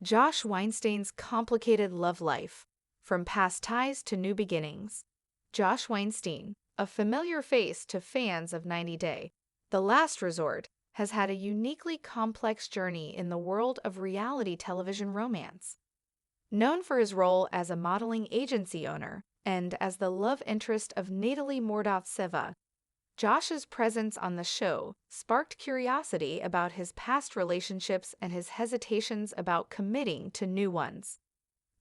Josh Weinstein's complicated love life, from past ties to new beginnings. Josh Weinstein, a familiar face to fans of 90 Day, The Last Resort, has had a uniquely complex journey in the world of reality television romance. Known for his role as a modeling agency owner and as the love interest of Natalie Mordautseva, Josh's presence on the show sparked curiosity about his past relationships and his hesitations about committing to new ones.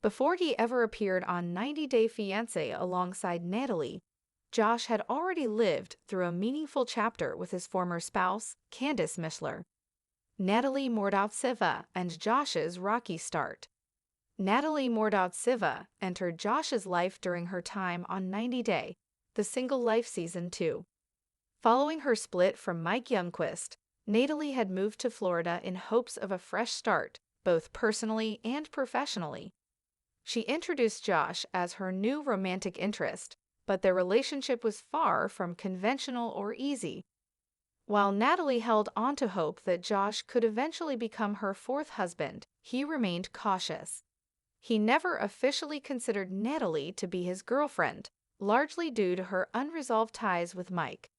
Before he ever appeared on 90 Day Fiancé alongside Natalie, Josh had already lived through a meaningful chapter with his former spouse, Candice Mishler. Natalie Mordautseva and Josh's rocky start. Natalie Mordautseva entered Josh's life during her time on 90 Day, The Single Life Season 2. Following her split from Mike Youngquist, Natalie had moved to Florida in hopes of a fresh start, both personally and professionally. She introduced Josh as her new romantic interest, but their relationship was far from conventional or easy. While Natalie held on to hope that Josh could eventually become her fourth husband, he remained cautious. He never officially considered Natalie to be his girlfriend, largely due to her unresolved ties with Mike.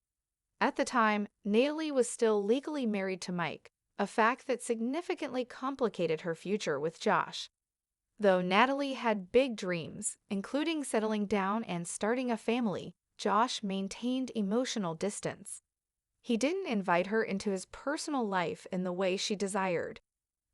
At the time, Natalie was still legally married to Mike, a fact that significantly complicated her future with Josh. Though Natalie had big dreams, including settling down and starting a family, Josh maintained emotional distance. He didn't invite her into his personal life in the way she desired.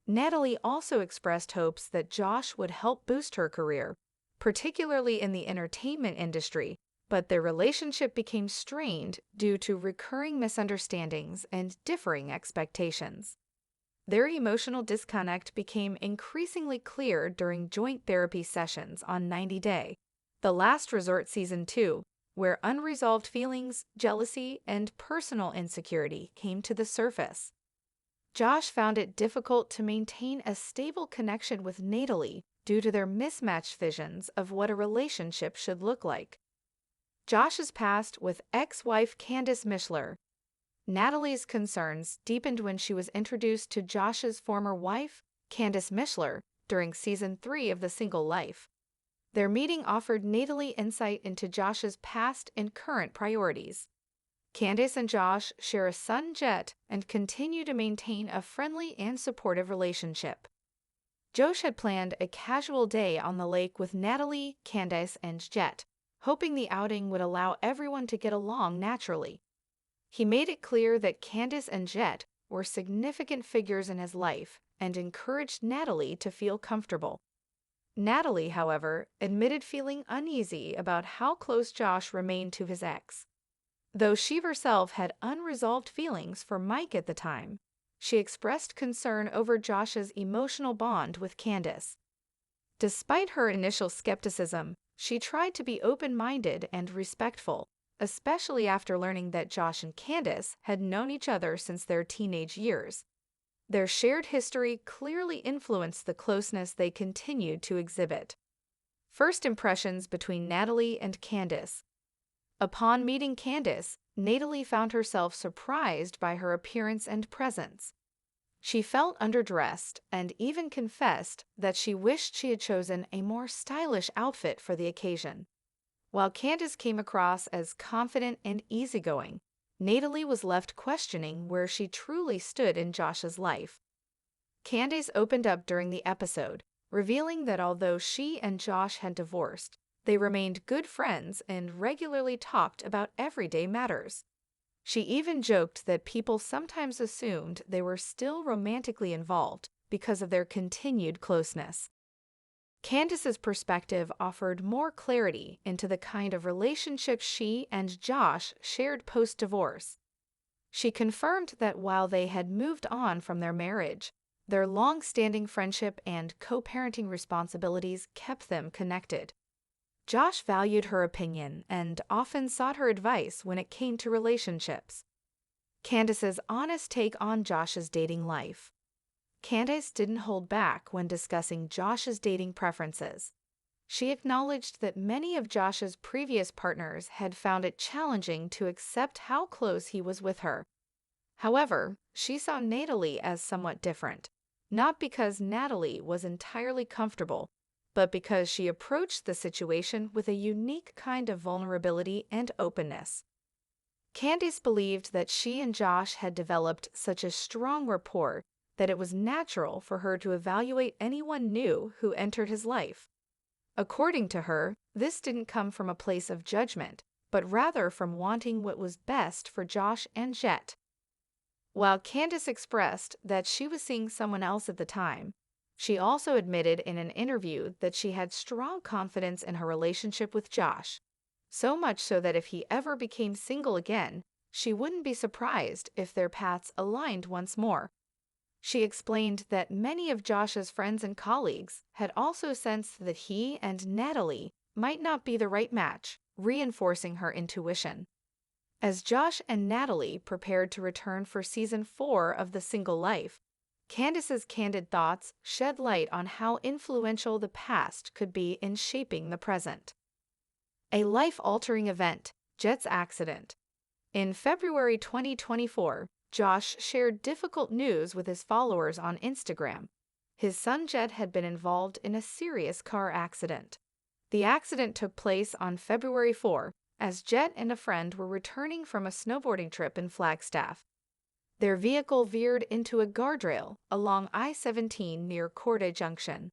Natalie also expressed hopes that Josh would help boost her career, particularly in the entertainment industry, but their relationship became strained due to recurring misunderstandings and differing expectations. Their emotional disconnect became increasingly clear during joint therapy sessions on 90 Day, The Last Resort Season 2, where unresolved feelings, jealousy, and personal insecurity came to the surface. Josh found it difficult to maintain a stable connection with Natalie due to their mismatched visions of what a relationship should look like. Josh's past with ex-wife Candice Mishler. Natalie's concerns deepened when she was introduced to Josh's former wife, Candice Mishler, during Season 3 of The Single Life. Their meeting offered Natalie insight into Josh's past and current priorities. Candice and Josh share a son, Jet, and continue to maintain a friendly and supportive relationship. Josh had planned a casual day on the lake with Natalie, Candice, and Jet, hoping the outing would allow everyone to get along naturally. He made it clear that Candice and Jet were significant figures in his life and encouraged Natalie to feel comfortable. Natalie, however, admitted feeling uneasy about how close Josh remained to his ex. Though she herself had unresolved feelings for Mike at the time, she expressed concern over Josh's emotional bond with Candice. Despite her initial skepticism, she tried to be open-minded and respectful, especially after learning that Josh and Candice had known each other since their teenage years. Their shared history clearly influenced the closeness they continued to exhibit. First impressions between Natalie and Candice. Upon meeting Candice, Natalie found herself surprised by her appearance and presence. She felt underdressed and even confessed that she wished she had chosen a more stylish outfit for the occasion. While Candice came across as confident and easygoing, Natalie was left questioning where she truly stood in Josh's life. Candice opened up during the episode, revealing that although she and Josh had divorced, they remained good friends and regularly talked about everyday matters. She even joked that people sometimes assumed they were still romantically involved because of their continued closeness. Candice's perspective offered more clarity into the kind of relationship she and Josh shared post-divorce. She confirmed that while they had moved on from their marriage, their long-standing friendship and co-parenting responsibilities kept them connected. Josh valued her opinion and often sought her advice when it came to relationships. Candice's honest take on Josh's dating life. Candice didn't hold back when discussing Josh's dating preferences. She acknowledged that many of Josh's previous partners had found it challenging to accept how close he was with her. However, she saw Natalie as somewhat different. not because Natalie was entirely comfortable, but because she approached the situation with a unique kind of vulnerability and openness. Candice believed that she and Josh had developed such a strong rapport that it was natural for her to evaluate anyone new who entered his life. According to her, this didn't come from a place of judgment, but rather from wanting what was best for Josh and Jet. While Candice expressed that she was seeing someone else at the time, she also admitted in an interview that she had strong confidence in her relationship with Josh, so much so that if he ever became single again, she wouldn't be surprised if their paths aligned once more. She explained that many of Josh's friends and colleagues had also sensed that he and Natalie might not be the right match, reinforcing her intuition. As Josh and Natalie prepared to return for season 4 of The Single Life, Candice's candid thoughts shed light on how influential the past could be in shaping the present. A life-altering event, Jet's accident. In February 2024, Josh shared difficult news with his followers on Instagram. His son Jet had been involved in a serious car accident. The accident took place on February 4, as Jet and a friend were returning from a snowboarding trip in Flagstaff. Their vehicle veered into a guardrail along I-17 near Corday Junction.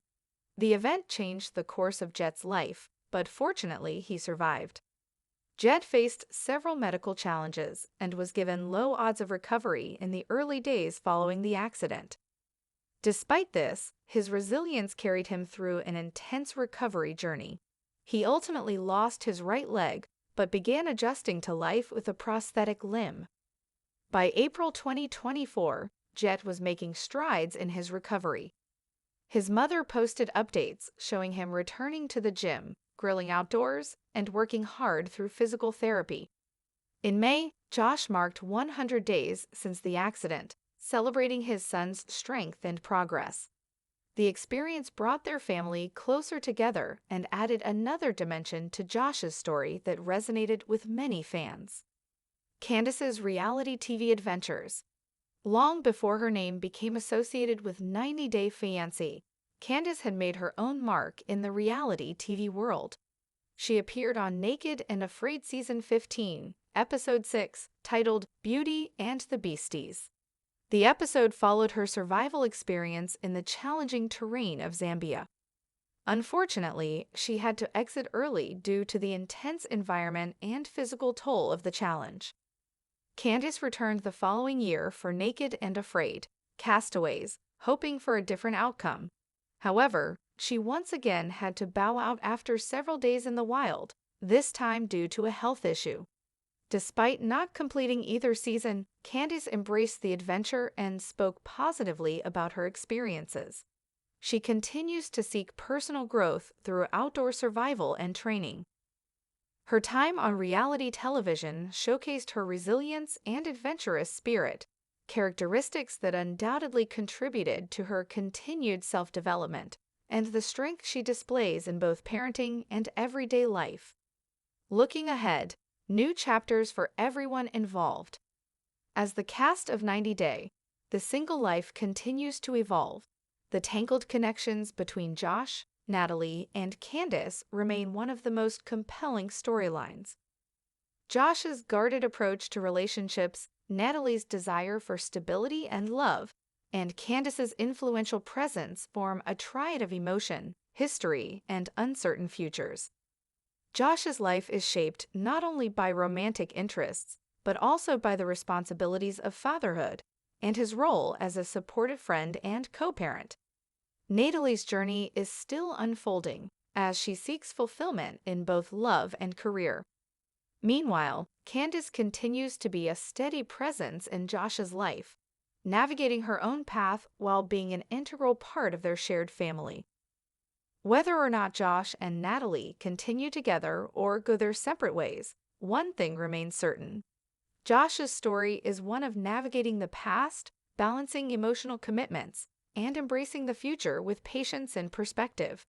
The event changed the course of Jet's life, but fortunately he survived. Jet faced several medical challenges and was given low odds of recovery in the early days following the accident. Despite this, his resilience carried him through an intense recovery journey. He ultimately lost his right leg, but began adjusting to life with a prosthetic limb. By April 2024, Jet was making strides in his recovery. His mother posted updates showing him returning to the gym, grilling outdoors, and working hard through physical therapy. In May, Josh marked 100 days since the accident, celebrating his son's strength and progress. The experience brought their family closer together and added another dimension to Josh's story that resonated with many fans. Candice's reality TV adventures. Long before her name became associated with 90 Day Fiancé, Candice had made her own mark in the reality TV world. She appeared on Naked and Afraid Season 15, Episode 6, titled Beauty and the Beasties. The episode followed her survival experience in the challenging terrain of Zambia. Unfortunately, she had to exit early due to the intense environment and physical toll of the challenge. Candice returned the following year for Naked and Afraid, Castaways, hoping for a different outcome. However, she once again had to bow out after several days in the wild, this time due to a health issue. Despite not completing either season, Candice embraced the adventure and spoke positively about her experiences. She continues to seek personal growth through outdoor survival and training. Her time on reality television showcased her resilience and adventurous spirit, characteristics that undoubtedly contributed to her continued self-development and the strength she displays in both parenting and everyday life. Looking ahead, new chapters for everyone involved. As the cast of 90 Day, The Single Life continues to evolve. The tangled connections between Josh, Natalie, and Candice remain one of the most compelling storylines. Josh's guarded approach to relationships, Natalie's desire for stability and love, and Candice's influential presence form a triad of emotion, history, and uncertain futures. Josh's life is shaped not only by romantic interests, but also by the responsibilities of fatherhood and his role as a supportive friend and co-parent. Natalie's journey is still unfolding as she seeks fulfillment in both love and career. Meanwhile, Candice continues to be a steady presence in Josh's life, navigating her own path while being an integral part of their shared family. Whether or not Josh and Natalie continue together or go their separate ways, one thing remains certain. Josh's story is one of navigating the past, balancing emotional commitments, and embracing the future with patience and perspective.